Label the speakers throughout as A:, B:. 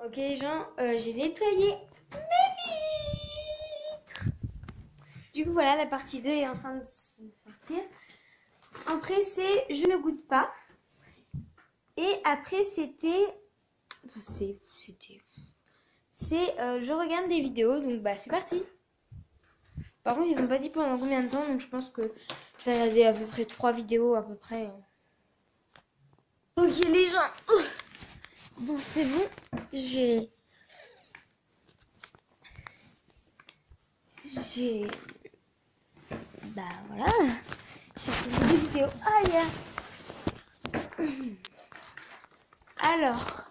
A: Ok les gens, j'ai nettoyé mes vitres. Du coup voilà, la partie 2 est en train de se sortir. Après c'est je ne goûte pas. Et après c'était... Enfin c'est je regarde des vidéos, donc bah c'est parti. Par contre ils n'ont pas dit pendant combien de temps, donc je pense que je vais regarder à peu près 3 vidéos à peu près. Ok les gens. Bon c'est bon, bah voilà, j'ai fait des vidéos. Aïe. Alors,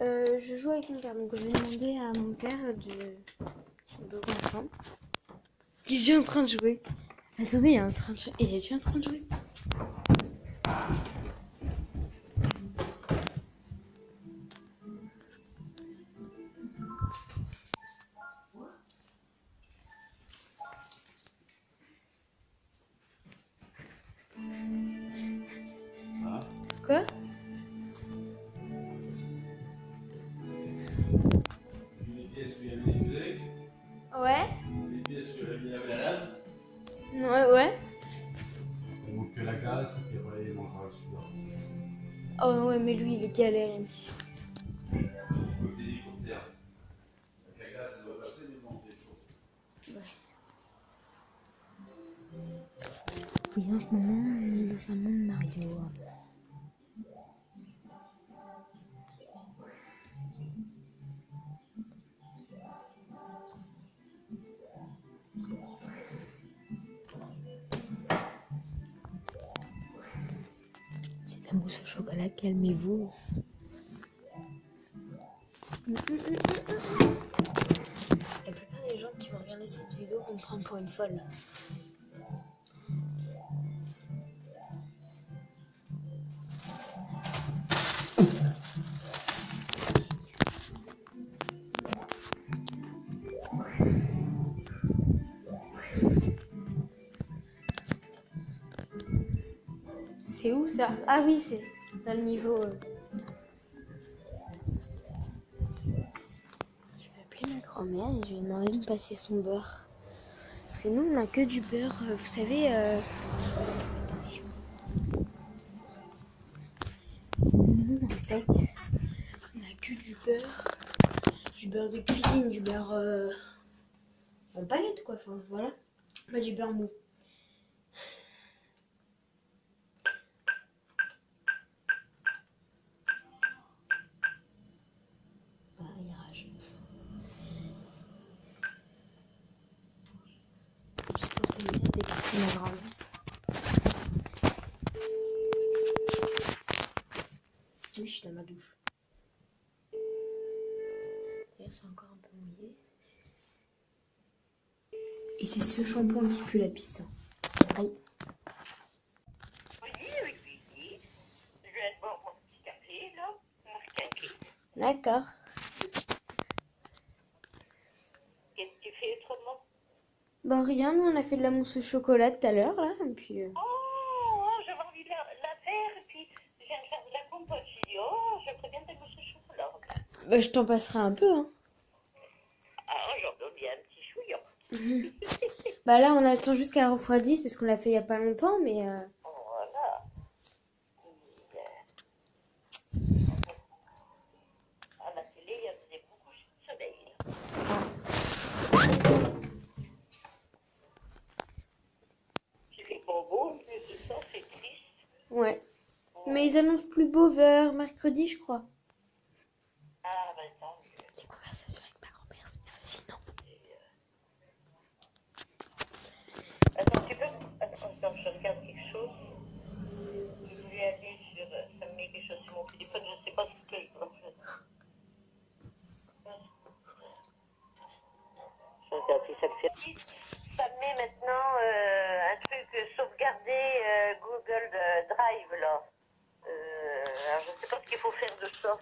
A: je joue avec mon père, donc je vais demander à mon père de jouer ensemble. Il est déjà en train de jouer. Attendez, il est en train de jouer. Il est déjà en train de jouer. Quoi?
B: Les pièces où il y avait les musiques,
A: Ouais.
B: les pièces où il y avait la lave,
A: Ouais.
B: donc la glace, et après il mangera celui-là.
A: Oh ouais, mais lui, il est galère.
B: Côté hélicoptère. Avec la glace, ça doit passer, mais bon, c'est chaud.
A: Ouais. Oui, en ce moment, on est dans un monde Mario. C'est la mousse au chocolat, calmez-vous. La plupart des gens qui vont regarder cette vidéo vont me prendre pour une folle. C'est où ça? Ah oui, c'est dans le niveau... Je vais appeler ma grand-mère et je vais lui demander de me passer son beurre. Parce que nous, on n'a que du beurre, vous savez... Nous, en fait, on n'a que du beurre de cuisine, du beurre en palette, quoi. Enfin, voilà. Pas du beurre mou. Voilà, il rage. Juste pour plaisir d'écouter ma grand-mère. Oui, je suis dans ma douche. D'ailleurs, c'est encore un peu mouillé. Et c'est ce shampoing qui pue la pisse. Aïe.
C: Oui. Je viens de boire mon petit café, là. Mon café.
A: D'accord.
C: Qu'est-ce que tu fais autrement?
A: Bon, rien, nous on a fait de la mousse au chocolat tout à l'heure, là. Et puis,
C: Oh, j'avais envie de la faire, et puis je viens de faire de la compote. J'ai dit, oh, je ferais bien des mousses au chocolat.
A: bah, je t'en passerai un peu, hein.
C: Ah, j'en donne bien un petit chouillon.
A: Bah là, on attend juste qu'elle refroidisse parce qu'on l'a fait il y a pas longtemps, mais...
C: Voilà. À la télé, il y avait beaucoup de soleil. J'ai fait beau, mais ce soir, c'est triste.
A: Ouais. Mais ils annoncent plus beau vers mercredi, je crois.
C: Ah, ben tant mieux.
A: Les conversations avec ma grand-mère, c'est fascinant.
C: Attends, je regarde quelque chose. Je voulais aller sur. Ça me met quelque chose sur mon téléphone, je ne sais pas ce que je dois faire. Je regarde si ça me fait. Ça me met maintenant un truc sauvegarder Google Drive là. Alors je ne sais pas ce qu'il faut faire de ça.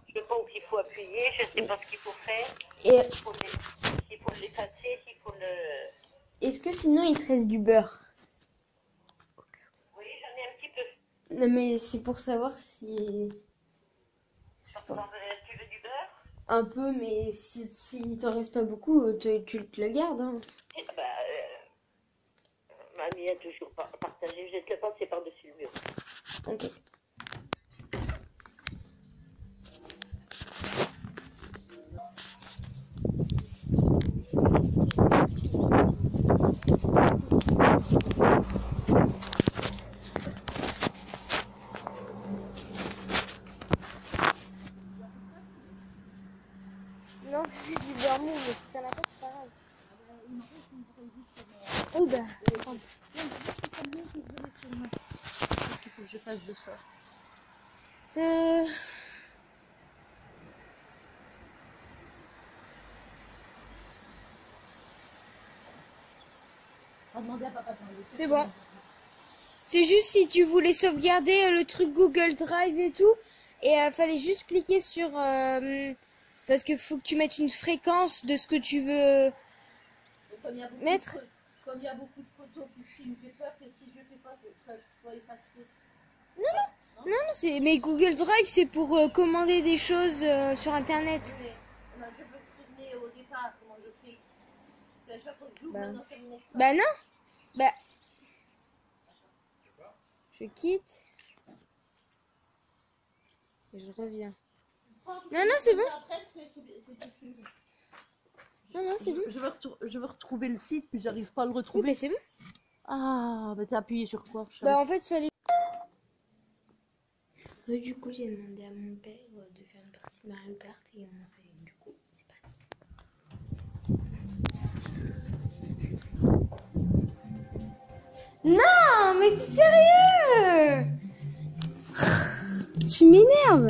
C: Je ne sais pas où il faut appuyer, je ne sais pas ce qu'il faut faire.
A: Et
C: S'il faut l'effacer, s'il faut le.
A: est-ce que sinon il te reste du beurre?
C: Oui, j'en ai un petit peu.
A: Non, mais c'est pour savoir si...
C: Tu veux du beurre?
A: un peu, mais si t'en reste pas beaucoup, tu te le gardes. Hein.
C: Mamie a toujours partagé. Je te le passer par-dessus le mur.
A: Ok. Non, c'est juste du beurre mou, mais si t'en as pas, c'est pas grave. Oh bah, prends.
C: Il faut que je fasse de ça.
A: C'est bon. C'est juste si tu voulais sauvegarder le truc Google Drive et tout. Et fallait juste cliquer sur... parce qu'il faut que tu mettes une fréquence de ce que tu veux mettre.
C: Comme il y a beaucoup de photos qui filment, j'ai peur que si je le fais pas, ça soit effacé.
A: Non, c'est... Mais Google Drive, c'est pour commander des choses sur Internet.
C: Oui, mais je veux tourner au départ, comment je fais. À chaque fois que j'ouvre,
A: Bah.
C: maintenant ça me met ça.
A: Bah non. Bah... Je quitte. Et je reviens. Non, c'est bon. Non, c'est bon.
C: Je veux retrouver le site, puis j'arrive pas à le
A: Oui,
C: retrouver.
A: mais c'est bon.
C: Ah, bah t'as appuyé sur quoi?
A: Bah en fait, il fallait... Du coup, j'ai demandé à mon père de faire une partie de Mario Kart et on a fait. Du coup, c'est parti. Non, mais t'es sérieux? Tu m'énerves.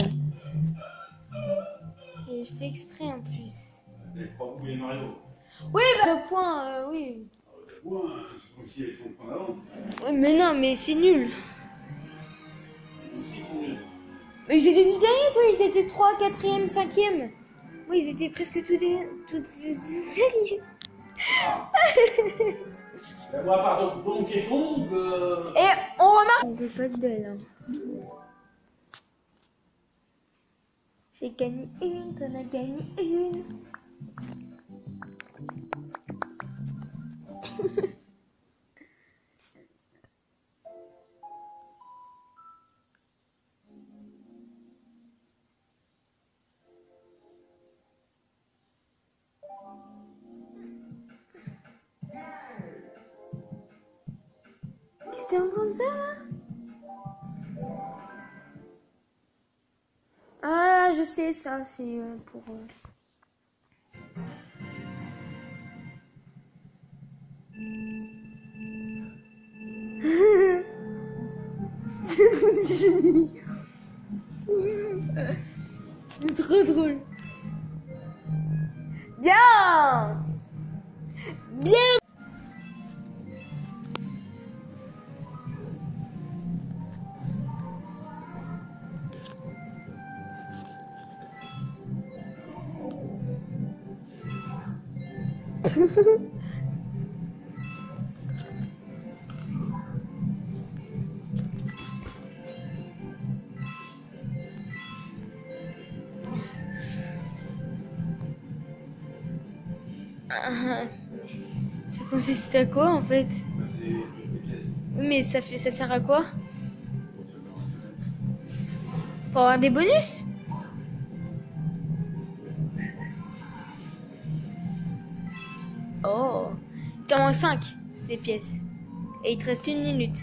A: Et je fais exprès en plus.
B: Les trois bouts et Mario.
A: Oui, bah, le point, oui.
B: Ouais, c'est comme si elles sont en avance.
A: Oui, mais non, mais c'est nul.
B: Aussi, ils sont nuls.
A: Mais ils étaient du dernier, toi, ils étaient 3, 4e, 5e. Oui, ils étaient presque tous des derniers.
B: Ben, moi, pardon, donc et tombe.
A: Et on remarque. On veut pas de belle. Hein. J'ai gagné une, t'en as gagné une. Qu'est-ce que t'es en train de faire là? Ah, je sais, ça, c'est pour... C'est trop drôle. Bien. Bien. Ça consiste à quoi en fait?
B: Ben, c'est des pièces.
A: Oui, mais ça sert à quoi? Pour avoir des bonus? Oh, il t'en manque 5 des pièces. Et il te reste 1 minute.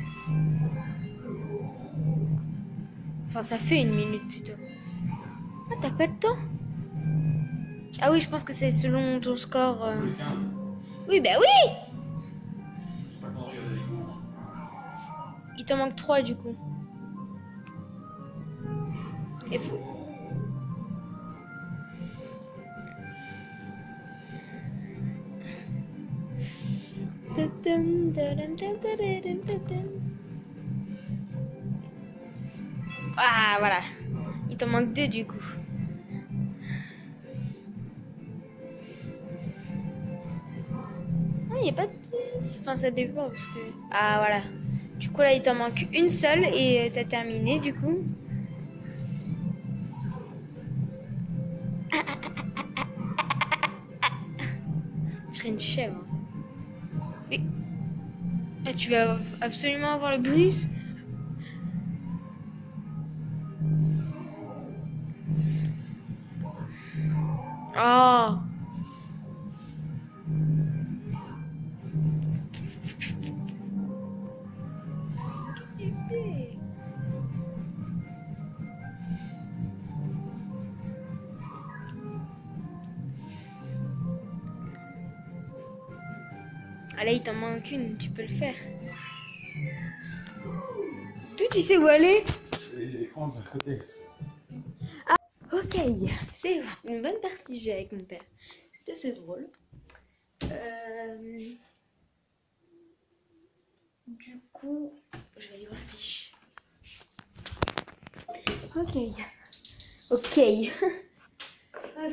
A: Enfin, ça fait 1 minute plutôt. Ah, t'as pas de temps? Ah oui, je pense que c'est selon ton score.
B: Le 15.
A: Oui, bah oui!
B: Je sais pas quand regarder les cours.
A: Il t'en manque 3 du coup. Et faut... Ah, voilà. Il t'en manque 2 du coup. Ah, il n'y a pas de... Enfin, ça dépend parce que... Ah, voilà. Du coup, là, il t'en manque une seule et t'as terminé du coup. dirais une chèvre. Mais ah, tu vas absolument avoir le bonus. Oh. Ah là, il t'en manque une, tu peux le faire. Toi, tu sais où aller?
B: Je vais les prendre à côté.
A: Ok, c'est une bonne partie j'ai avec mon père. C'était assez drôle. Du coup, je vais aller voir la fiche. Ok. Ok. Ok.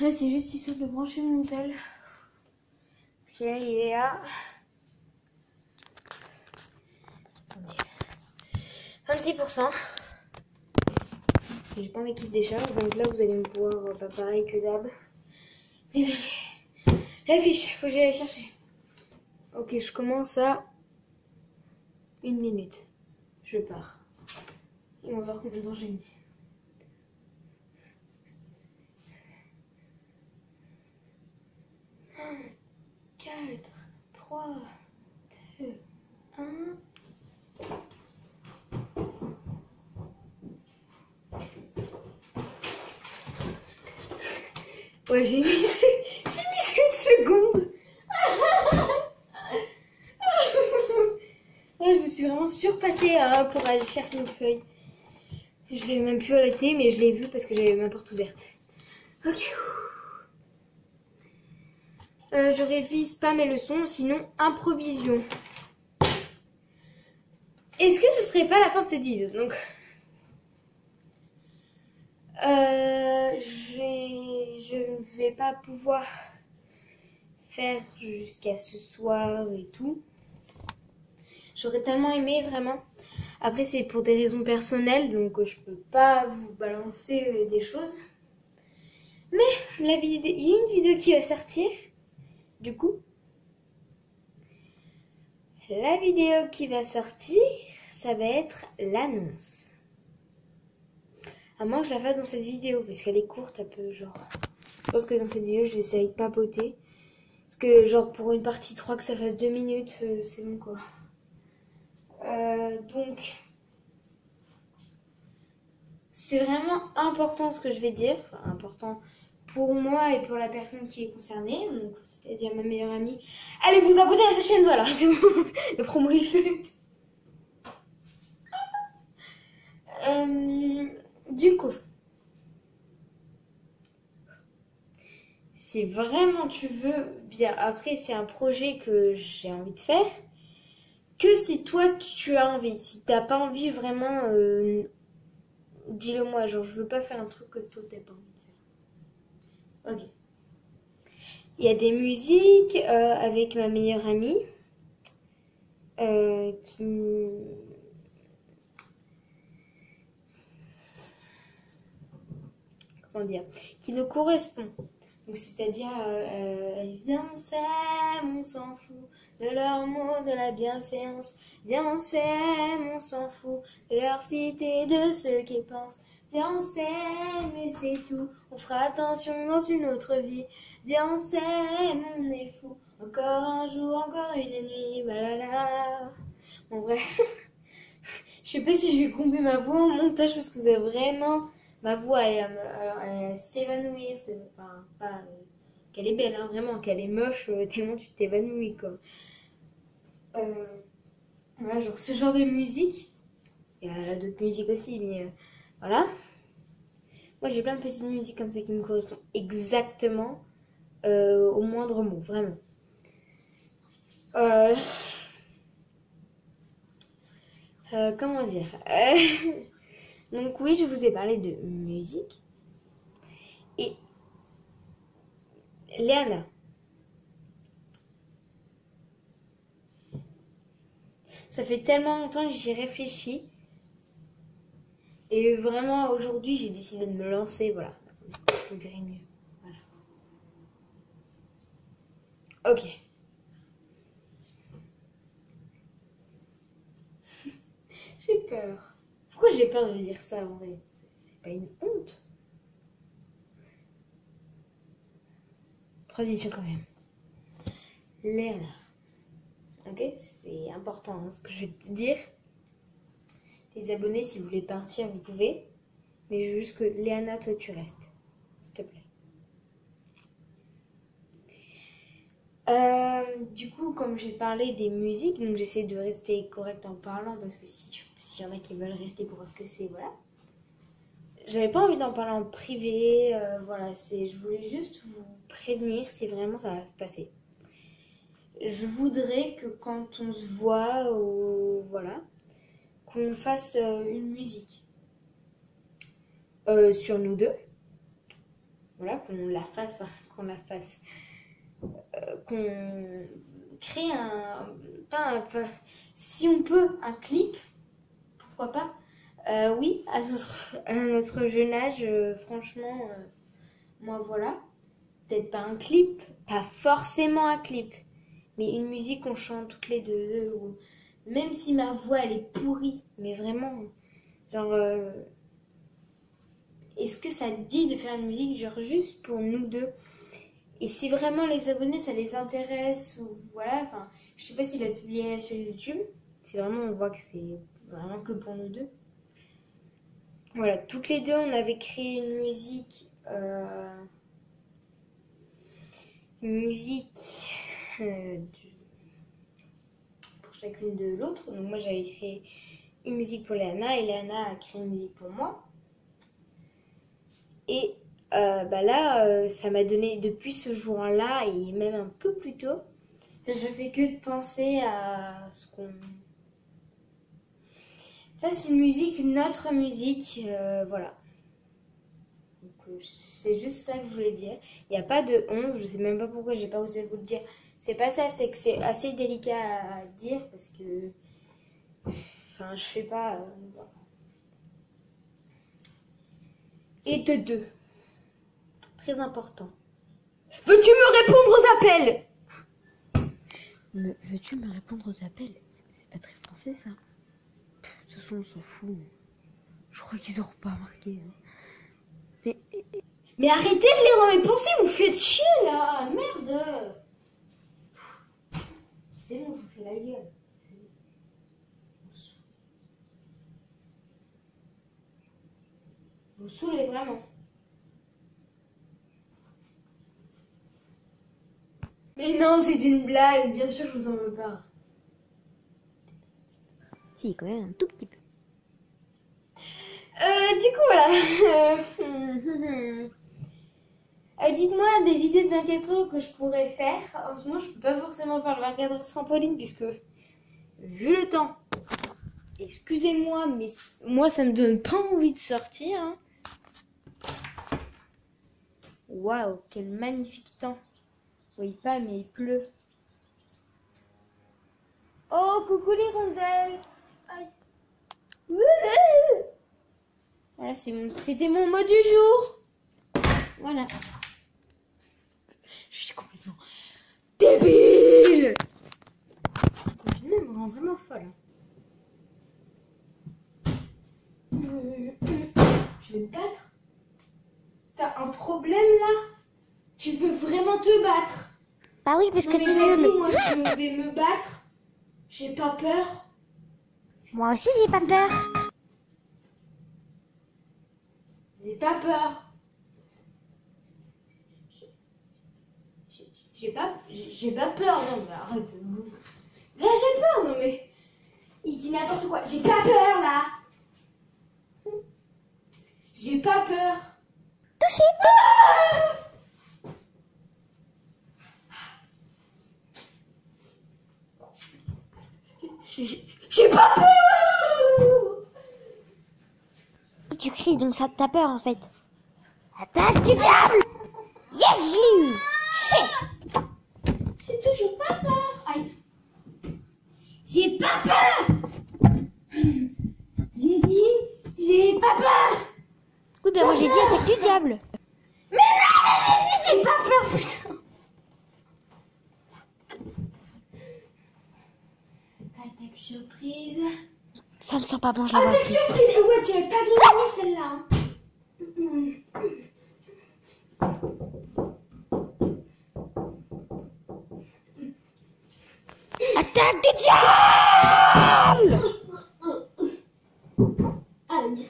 A: Là, c'est juste histoire de brancher mon tel. Puis là, il est à 26%. J'ai pas envie qu'il se décharge, donc là, vous allez me voir pas pareil que d'hab. Désolée. La fiche, faut que j'aille chercher. Ok, je commence à 1 minute. Je pars. Et on va voir combien de temps j'ai mis. Un, 4, 3, 2, 1. Ouais, j'ai mis 7 secondes. Là, je me suis vraiment surpassée pour aller chercher une feuille. Je savais même plus où elle était, mais je l'ai vue parce que j'avais ma porte ouverte. Ok. Je révise pas mes leçons, sinon improvision. Est-ce que ce serait pas la fin de cette vidéo? Donc, je ne vais pas pouvoir faire jusqu'à ce soir et tout. J'aurais tellement aimé, vraiment. Après, c'est pour des raisons personnelles, donc je peux pas vous balancer des choses. Mais il y a une vidéo qui va sortir. Du coup, la vidéo qui va sortir, ça va être l'annonce. À moins que je la fasse dans cette vidéo, parce qu'elle est courte un peu, genre. Je pense que dans cette vidéo, je vais essayer de papoter. Parce que, genre, pour une partie 3, que ça fasse 2 minutes, c'est bon, quoi. Donc, c'est vraiment important ce que je vais dire. Enfin, important pour moi et pour la personne qui est concernée. Donc, c'est-à-dire ma meilleure amie. Allez vous abonner à sa chaîne, voilà, c'est bon. Le promo est fait. Du coup, si vraiment tu veux, bien après c'est un projet que j'ai envie de faire, que si toi tu as envie, si t'as pas envie vraiment, dis-le moi, genre je veux pas faire un truc que toi t'as pas envie de faire. Ok. Il y a des musiques avec ma meilleure amie qui... Comment dire? Qui nous correspond. Donc c'est-à-dire, viens on s'aime, on s'en fout de leurs mots, de la bienséance. Viens on s'aime, on s'en fout de leur cité, de ce qu'ils pensent. Viens on s'aime et c'est tout, on fera attention dans une autre vie. Viens on s'aime, on est fou, encore un jour, encore une nuit, balala. Bon bref, je sais pas si je vais couper ma voix en montage parce que c'est vraiment... Ma voix, elle s'évanouir, c'est enfin, pas qu'elle est belle, hein, vraiment, qu'elle est moche, tellement tu t'évanouis, quoi. Voilà, genre ce genre de musique. Il y a d'autres musiques aussi, mais voilà. Moi, j'ai plein de petites musiques comme ça qui me correspondent exactement au moindre mot, vraiment. Comment dire Donc oui, je vous ai parlé de musique. Et Léana, ça fait tellement longtemps que j'y réfléchis Et vraiment, aujourd'hui, j'ai décidé de me lancer. Voilà. Attendez, vous verrez mieux. Voilà. Ok. J'ai peur. Pourquoi j'ai peur de dire ça en vrai? C'est pas une honte. Transition quand même. Léana. Ok, c'est important hein, ce que je vais te dire. Les abonnés, si vous voulez partir, vous pouvez. Mais je veux juste que Léana, toi, tu restes. S'il te plaît. Du coup, comme j'ai parlé des musiques, donc j'essaie de rester correcte en parlant parce que s'il y en a qui veulent rester pour voir ce que c'est, voilà. J'avais pas envie d'en parler en privé, voilà, je voulais juste vous prévenir si vraiment ça va se passer. Je voudrais que quand on se voit, voilà, qu'on fasse une musique sur nous deux. Voilà, qu'on crée si on peut, un clip, pourquoi pas. Oui, à notre jeune âge, franchement, moi voilà, peut-être pas un clip, pas forcément un clip, mais une musique qu'on chante toutes les deux, ou même si ma voix elle est pourrie, mais vraiment, genre, est-ce que ça te dit de faire une musique genre juste pour nous deux? Et si vraiment les abonnés ça les intéresse, ou voilà, enfin, je sais pas s'il a publié sur YouTube, si vraiment on voit que c'est vraiment que pour nous deux. Voilà, toutes les deux on avait créé une musique pour chacune de l'autre. Donc moi j'avais créé une musique pour Léana et Léana a créé une musique pour moi. Et là, ça m'a donné depuis ce jour-là et même un peu plus tôt, je fais que de penser à ce qu'on fasse une musique, notre musique, voilà. Donc c'est juste ça que je voulais dire. Il n'y a pas de honte, je sais même pas pourquoi j'ai pas osé vous le dire. C'est pas ça, c'est que c'est assez délicat à dire parce que, enfin, je sais pas. Voilà. Et de deux. Très important. Veux-tu me répondre aux appels? Veux-tu me répondre aux appels? C'est pas très français ça. De toute façon on s'en fout. Je crois qu'ils auront pas remarqué. Mais arrêtez de lire dans mes pensées, vous faites chier là. Merde. C'est bon, je vous fais la gueule. Vous saoulez vraiment. Mais non, c'était une blague, bien sûr, je vous en veux pas.
D: Si, quand même, un tout petit peu.
A: Du coup, voilà. Dites-moi des idées de 24 heures que je pourrais faire. En ce moment, je peux pas forcément faire le 24 heures trampoline puisque, vu le temps, excusez-moi, mais moi, ça me donne pas envie de sortir. Hein. Waouh, quel magnifique temps. Oui, pas, mais il pleut. Oh, coucou les rondelles. Aïe. Voilà, c'était mon mot du jour. Voilà. Je suis complètement débile. Le confinement me rend vraiment folle. Je vais me battre. T'as un problème là? Tu veux vraiment te battre?
D: Bah oui, parce que
A: non,
D: tu
A: mais
D: veux.
A: moi je vais me battre. J'ai pas peur.
D: Moi aussi, j'ai pas peur.
A: J'ai pas peur. J'ai pas peur, non mais arrête. Là j'ai peur, non mais. Il dit n'importe quoi. J'ai pas peur là. J'ai pas peur.
D: Touché.
A: J'ai pas peur.
D: Tu cries, donc ça t'a peur en fait. Attaque du diable. Yes, je l'ai eu. Shit.
A: J'ai toujours pas peur. Aïe. J'ai pas peur. J'ai dit, j'ai pas peur.
D: j'ai dit attaque du diable.
A: Mais non, j'ai pas peur, putain. Attaque surprise.
D: Ça me sent pas bon, je la vois
A: Attaque
D: plus.
A: surprise. Ouais, tu avais pas vu venir celle-là. Hein.
D: Attaque du diable.
A: Aïe.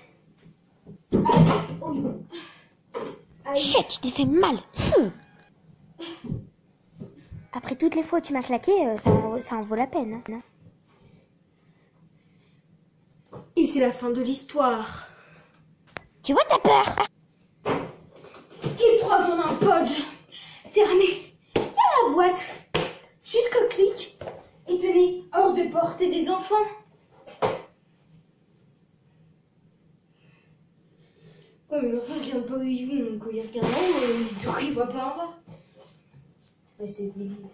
A: Aïe.
D: Chut, tu t'es fait mal. Après toutes les fois où tu m'as claqué, ça en vaut la peine. Hein, non?
A: Et c'est la fin de l'histoire.
D: Tu vois, t'as peur.
A: Skip 3 en un pod. Fermé. Il y a la boîte. Jusqu'au clic. Et tenez, hors de portée des enfants. Ouais, mais l'enfant il regarde pas où ils vont, donc il regarde en haut, donc il voit pas en bas. Ouais, c'est débile.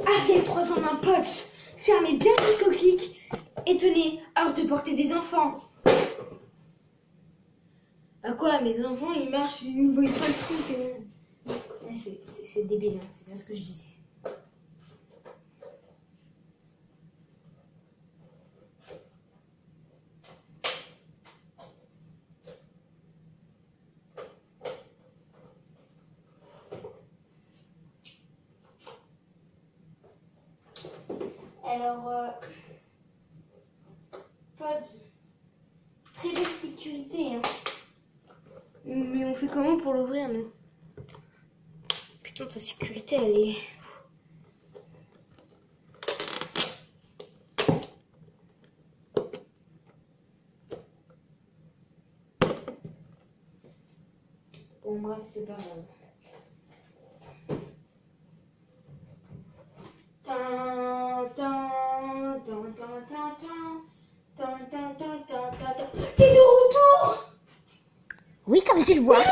A: Arcade 3 en un pote. Fermez bien jusqu'au clic. Et tenez, hors de portée des enfants. Bah quoi, mes enfants ils marchent, ils ne voient pas le truc. Ouais, c'est débile, hein. C'est bien ce que je disais. Alors, pas de très belle sécurité, hein. Mais on fait comment pour l'ouvrir, nous? Putain, ta sécurité, elle est... Bon, bref, c'est pas grave. T'es de retour!
D: Oui, comme tu le vois.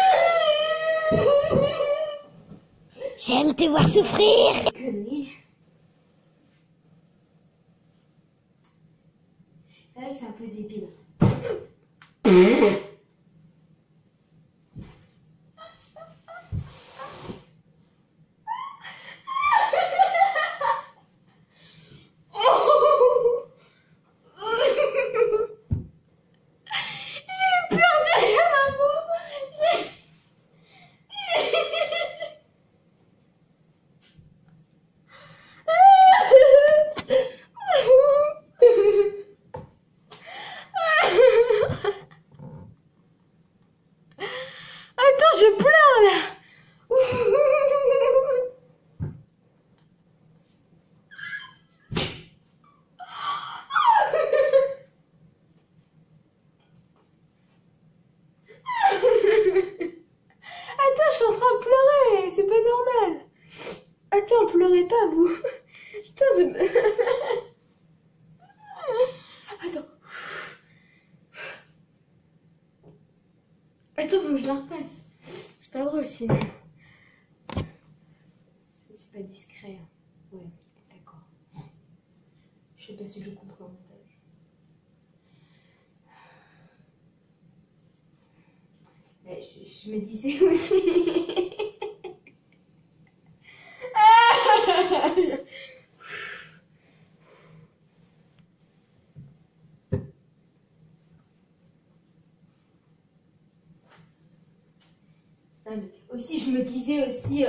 D: J'aime te voir souffrir.
A: Connerie. C'est vrai que c'est un peu débile. Attends, je pleure là. Attends, je suis en train de pleurer, c'est pas normal. Attends, pleurez pas vous. Putain, c'est... Attends. Attends, faut que je la refasse. C'est pas drôle sinon. C'est pas discret. Hein. Ouais, d'accord. Je sais pas si je couperai au montage. Mais je me disais aussi. Non, mais aussi, je me disais aussi.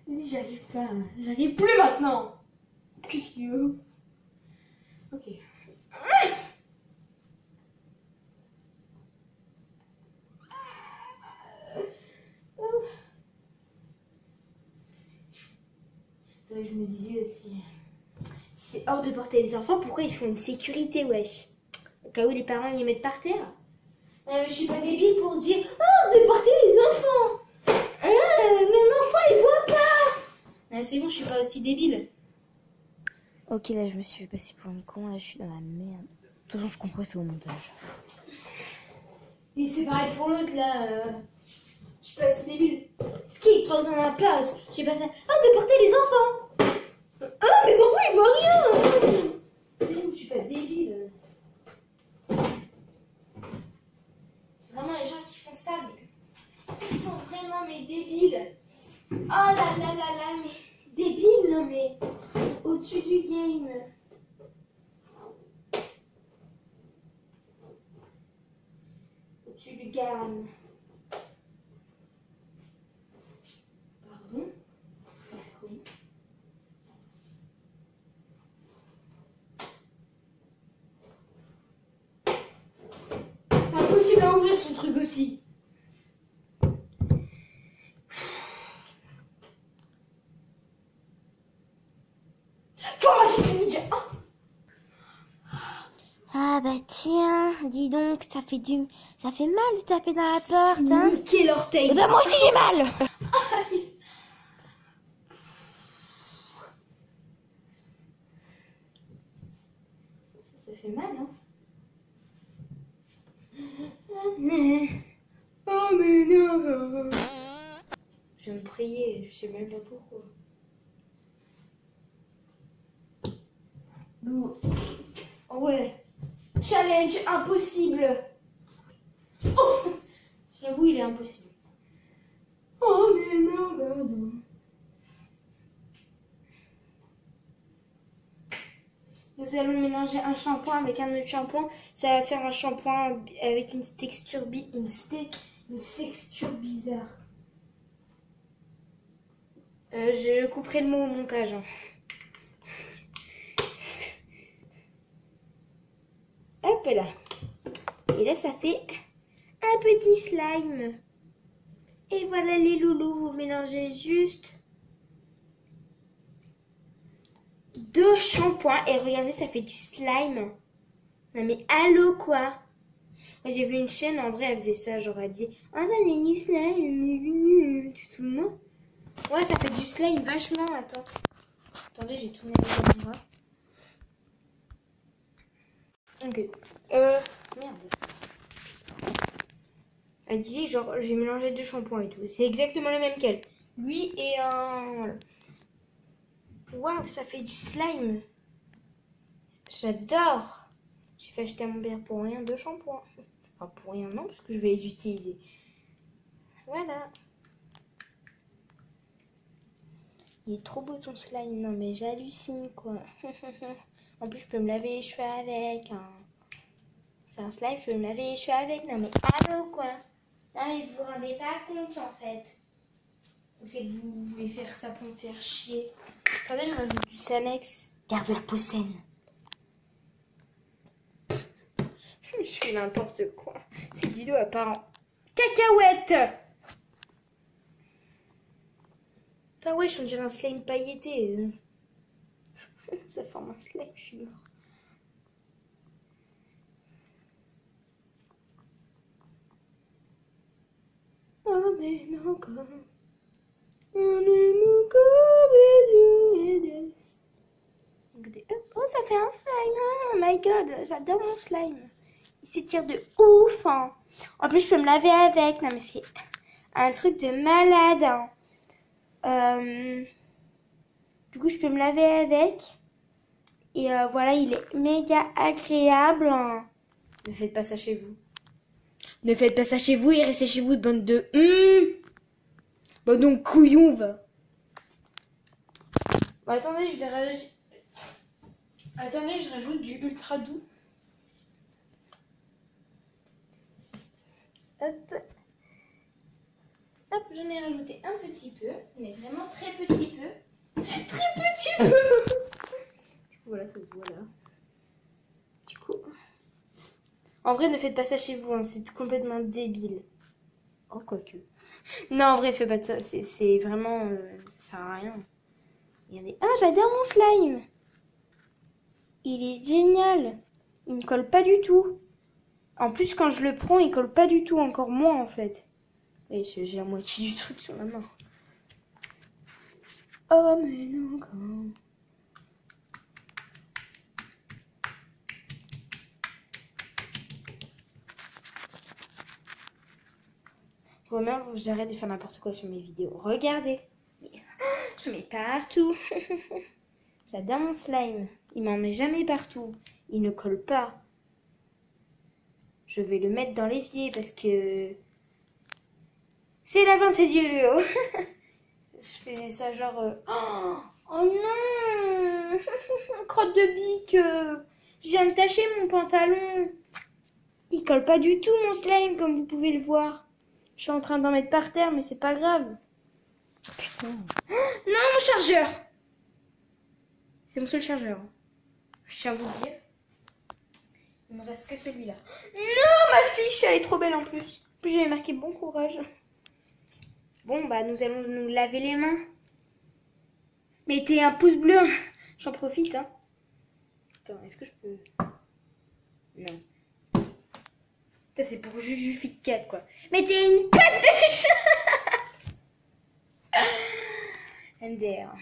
A: Vas-y, j'arrive pas. J'arrive plus maintenant. Qu'est-ce qu'il y a? Ok. C'est vrai que je me disais aussi. Si c'est hors de portée des enfants, pourquoi ils font une sécurité, wesh? Au cas où les parents les mettent par terre. Je suis pas débile pour dire hors de portée des enfants. Mais un enfant il voit pas. C'est bon, je suis pas aussi débile.
D: Ok, là, je me suis fait passer pour une con. Là, je suis dans la merde. De toute façon, je comprends, c'est au montage.
A: Et c'est pareil pour l'autre là. Je suis pas aussi débile. Qui pendant la pause, j'ai pas fait. Ah, déporter les enfants. Ah, les enfants, ils voient rien. Je suis pas débile. Vraiment, les gens qui font ça, mais ils sont vraiment mais débiles. Oh là là là là, mais débiles, non mais au-dessus du game. Au-dessus du game. Pardon. C'est impossible à ouvrir son truc aussi.
D: Ah bah tiens, dis donc, ça fait mal de taper dans la porte, hein.
A: Niquer l'orteil.
D: Eh ben moi aussi j'ai mal.
A: Ça fait mal, hein. Oh mais non. Je vais me prier, je sais même pas pourquoi. Bon. Oh ouais. Challenge impossible. Oh, j'avoue, il est impossible. Oh mais non, non. Nous allons mélanger un shampoing avec un autre shampoing. Ça va faire un shampoing avec une texture bizarre. Je couperai le mot au montage. Hein. Hop là. Et là, ça fait un petit slime. Et voilà les loulous. Vous mélangez juste 2 shampoings. Et regardez, ça fait du slime. Non mais allô quoi. Moi j'ai vu une chaîne, en vrai elle faisait ça. Genre elle disait, ah ça n'est ni slime, tout le monde. Ouais, ça fait du slime vachement. Attendez, j'ai tourné la caméra. Ok. Merde. Elle disait genre j'ai mélangé 2 shampoings et tout. C'est exactement le même qu'elle. Lui et un... Voilà. Waouh, ça fait du slime. J'adore. J'ai fait acheter à mon père pour rien 2 shampoings. Enfin pour rien non, parce que je vais les utiliser. Voilà. Il est trop beau ton slime. Non mais j'hallucine quoi. En plus je peux me laver les cheveux avec. Hein. C'est un slime, je peux me laver les cheveux avec. Non mais allô quoi. Non mais vous vous rendez pas compte en fait. Ou c'est que vous voulez faire ça pour me faire chier. Attendez, je rajoute du Sanex.
D: Garde la peau saine.
A: Je fais n'importe quoi. C'est Dido apparent. Cacahuète. Putain wesh, on dirait un slime pailleté. Ça forme un slime, je suis mort. Oh mais non quoi. Oh ça fait un slime. Oh my god, j'adore mon slime. Il s'étire de ouf. Hein. En plus je peux me laver avec. Non mais c'est un truc de malade. Hein. Du coup je peux me laver avec. Et voilà, il est méga agréable. Hein. Ne faites pas ça chez vous. Ne faites pas ça chez vous et restez chez vous, bande de... Bah donc, couillon, va. Bon, attendez, je vais rajouter... Attendez, je rajoute du ultra doux. Hop. Hop, j'en ai rajouté un petit peu. Mais vraiment très petit peu. Très petit peu. Voilà, ça se voit là. Du coup... En vrai, ne faites pas ça chez vous, hein, c'est complètement débile. Oh, quoique. Non, en vrai, faites pas de ça, c'est vraiment... ça sert à rien. Regardez. Ah, j'adore mon slime. Il est génial. Il ne colle pas du tout. En plus, quand je le prends, il colle pas du tout, encore moins en fait. Et j'ai la moitié du truc sur la main. Oh, mais non, quand... Romain, j'arrête de faire n'importe quoi sur mes vidéos. Regardez. Je mets partout. J'adore mon slime. Il m'en met jamais partout. Il ne colle pas. Je vais le mettre dans l'évier parce que... C'est la fin, c'est Dieu le haut. Je fais ça genre... Oh non. Crotte de bique. Je viens de tacher mon pantalon. Il colle pas du tout mon slime comme vous pouvez le voir. Je suis en train d'en mettre par terre mais c'est pas grave. Putain. Non, mon chargeur. C'est mon seul chargeur. Je tiens à vous le dire. Il me reste que celui-là. Non, ma fiche, elle est trop belle en plus. En plus, j'avais marqué bon courage. Bon, bah, nous allons nous laver les mains. Mettez un pouce bleu. J'en profite, hein. Attends, est-ce que je peux... Non. Ça, c'est pour Juju Fit Cat, quoi. Mettez une patte de chat. MDR.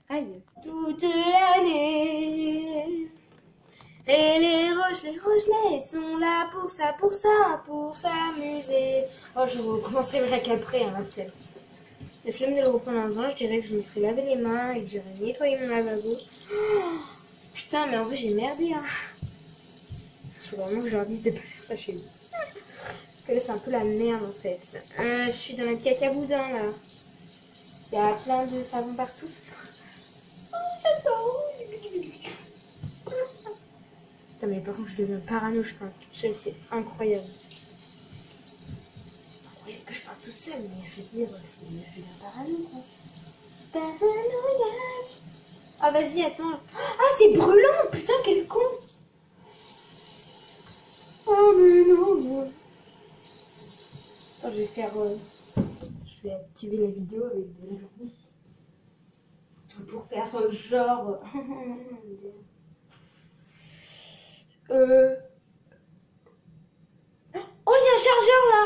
A: Aïe. Toute l'année. Et les Rochelais sont là pour ça, pour s'amuser. Oh, je recommencerai le rec après, hein, la flemme. La flemme de le reprendre en avant, je dirais que je me serais lavé les mains et que j'aurais nettoyé mon lavabo. Oh, putain, mais en vrai, j'ai merdé, hein. Faut vraiment que je leur dise de pas faire ça chez nous. Parce que là, c'est un peu la merde, en fait. Je suis dans le cacaboudin, là. Il y a plein de savon partout. Oh, j'adore. Putain, mais par contre, je deviens parano, je parle toute seule, c'est incroyable. C'est incroyable que je parle toute seule, mais je veux dire, je deviens parano, quoi. Paranoïaque. Ah, vas-y, attends. Ah, c'est brûlant, putain, quel con. Oh, mais non. Attends, je vais faire... Je vais activer la vidéo avec de la rousse. Pour faire genre... Oh, il y a un chargeur là.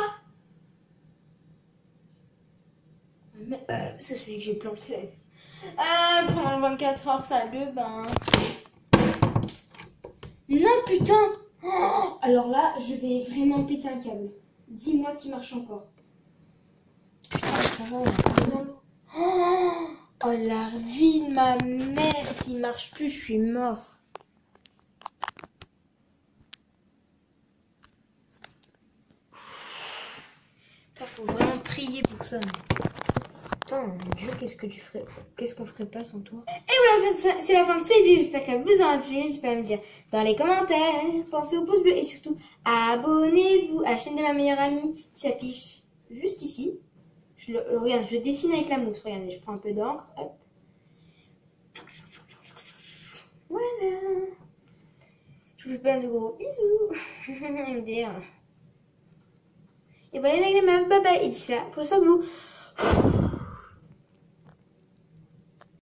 A: C'est celui que j'ai planté. Pendant 24 heures, salle de bain. Non, putain. Oh, alors là, je vais vraiment péter un câble. Dis-moi qu'il marche encore. Putain, ça va, on est dans l'eau. Oh, la vie de ma mère. S'il marche plus, je suis mort. Faut vraiment prier pour ça. Putain, mon Dieu, qu'est-ce qu'on ferait pas sans toi? Et voilà, c'est la fin de cette vidéo. J'espère qu'elle vous aura plu. N'hésitez pas à me dire dans les commentaires. Pensez au pouce bleu et surtout abonnez-vous à la chaîne de ma meilleure amie qui s'affiche juste ici. Regarde, je dessine avec la mousse. Regardez, je prends un peu d'encre. Hop. Voilà. Je vous fais plein de gros bisous. MDR. Et voilà les mecs, les meufs, bye bye. Et d'ici là, prenez soin de vous.